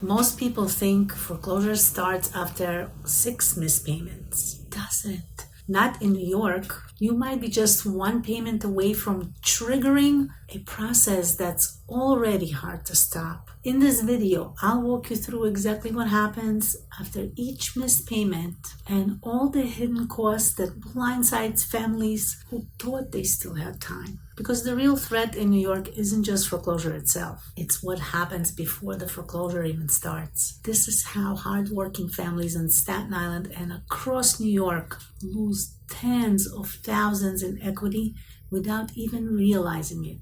Most people think foreclosure starts after 6 missed payments. Doesn't. Not in New York. You might be just one payment away from triggering a process that's already hard to stop. In this video, I'll walk you through exactly what happens after each missed payment and all the hidden costs that blindsides families who thought they still had time. Because the real threat in New York isn't just foreclosure itself. It's what happens before the foreclosure even starts. This is how hardworking families in Staten Island and across New York lose tens of thousands in equity without even realizing it.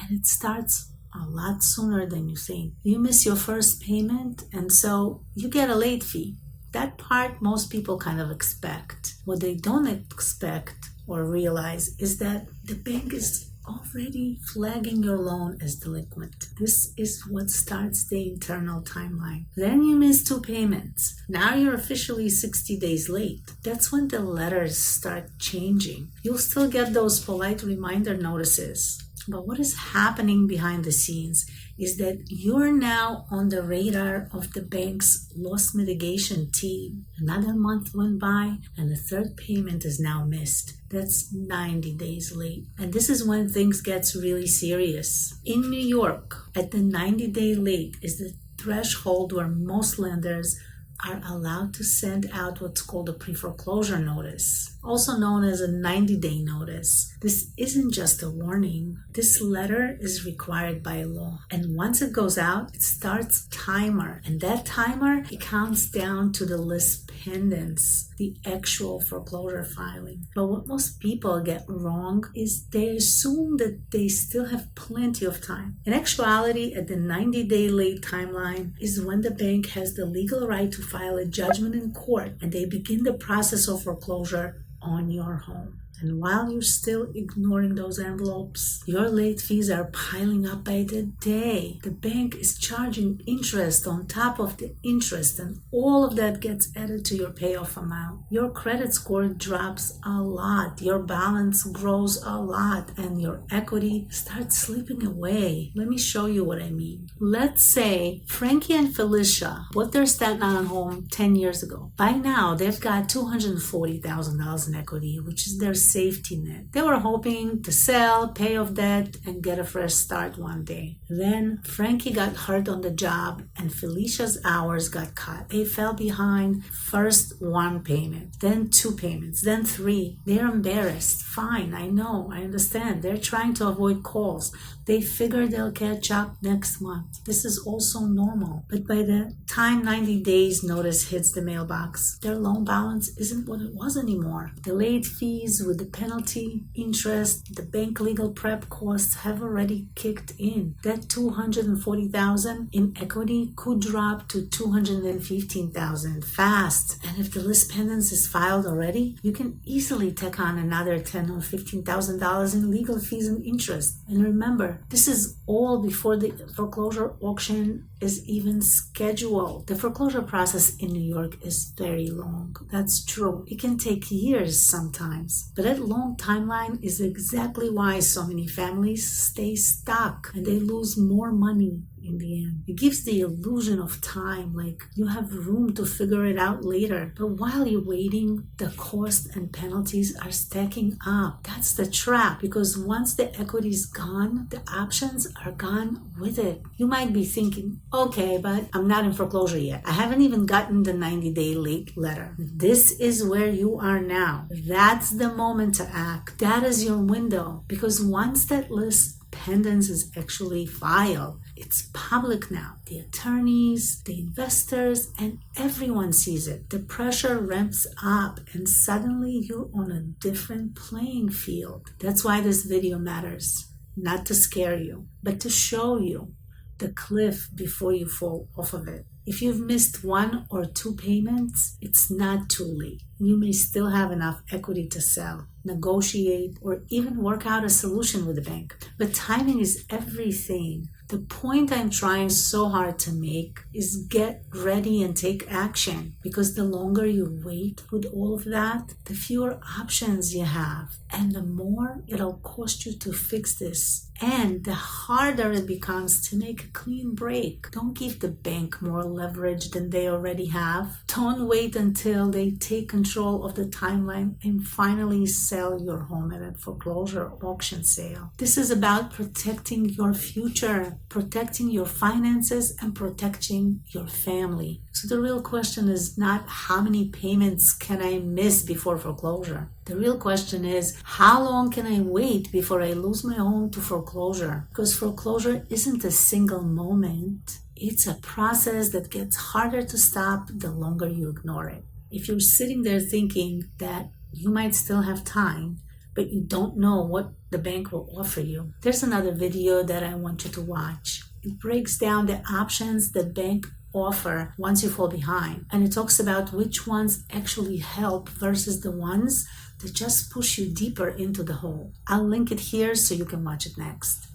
And it starts a lot sooner than you think. You miss your first payment, and so you get a late fee. That part most people kind of expect. What they don't expect or realize is that the bank is already flagging your loan as delinquent. This is what starts the internal timeline. Then you miss 2 payments. Now you're officially 60 days late. That's when the letters start changing. You'll still get those polite reminder notices. But what is happening behind the scenes is that you're now on the radar of the bank's loss mitigation team. Another month went by and the 3rd payment is now missed. That's 90 days late. And this is when things gets really serious. In New York, at the 90-day late is the threshold where most lenders are allowed to send out what's called a pre-foreclosure notice, also known as a 90-day notice. This isn't just a warning. This letter is required by law. And once it goes out, it starts a timer. And that timer, it counts down to the list pendants, the actual foreclosure filing. But what most people get wrong is they assume that they still have plenty of time. In actuality, at the 90-day late timeline is when the bank has the legal right to file a judgment in court and they begin the process of foreclosure on your home. And while you're still ignoring those envelopes, your late fees are piling up by the day. The bank is charging interest on top of the interest, and all of that gets added to your payoff amount. Your credit score drops a lot, your balance grows a lot, and your equity starts slipping away. Let me show you what I mean. Let's say Frankie and Felicia bought their Staten Island home 10 years ago. By now, they've got $240,000 in equity, which is their safety net. They were hoping to sell, pay off debt, and get a fresh start one day. Then Frankie got hurt on the job and Felicia's hours got cut. They fell behind. First 1 payment, then 2 payments, then 3. They're embarrassed. Fine, I know, I understand. They're trying to avoid calls. They figure they'll catch up next month. This is also normal. But by the time 90 days notice hits the mailbox, their loan balance isn't what it was anymore. The late fees with the penalty, interest, the bank legal prep costs have already kicked in. That $240,000 in equity could drop to $215,000 fast. And if the list pendants is filed already, you can easily tack on another $10,000 or $15,000 in legal fees and interest. And remember, this is all before the foreclosure auction is even scheduled. The foreclosure process in New York is very long. That's true. It can take years sometimes. But that long timeline is exactly why so many families stay stuck and they lose more money in the end. It gives the illusion of time, like you have room to figure it out later. But while you're waiting, the cost and penalties are stacking up. That's the trap, because once the equity is gone, the options are gone with it. You might be thinking, okay, but I'm not in foreclosure yet. I haven't even gotten the 90-day late letter. This is where you are now. That's the moment to act. That is your window, because once that list pendants is actually filed, it's public now. The attorneys, the investors, and everyone sees it. The pressure ramps up and suddenly you're on a different playing field. That's why this video matters. Not to scare you, but to show you the cliff before you fall off of it. If you've missed 1 or 2 payments, it's not too late. You may still have enough equity to sell, negotiate, or even work out a solution with the bank. But timing is everything. The point I'm trying so hard to make is get ready and take action, because the longer you wait with all of that, the fewer options you have, and the more it'll cost you to fix this, and the harder it becomes to make a clean break. Don't give the bank more leverage than they already have. Don't wait until they take control of the timeline and finally sell your home at a foreclosure auction sale. This is about protecting your future, protecting your finances, and protecting your family. So the real question is not how many payments can I miss before foreclosure. The real question is, how long can I wait before I lose my home to foreclosure? Because foreclosure isn't a single moment. It's a process that gets harder to stop the longer you ignore it. If you're sitting there thinking that you might still have time, but you don't know what the bank will offer you, there's another video that I want you to watch. It breaks down the options that bank offer once you fall behind, and it talks about which ones actually help versus the ones that just push you deeper into the hole. I'll link it here so you can watch it next.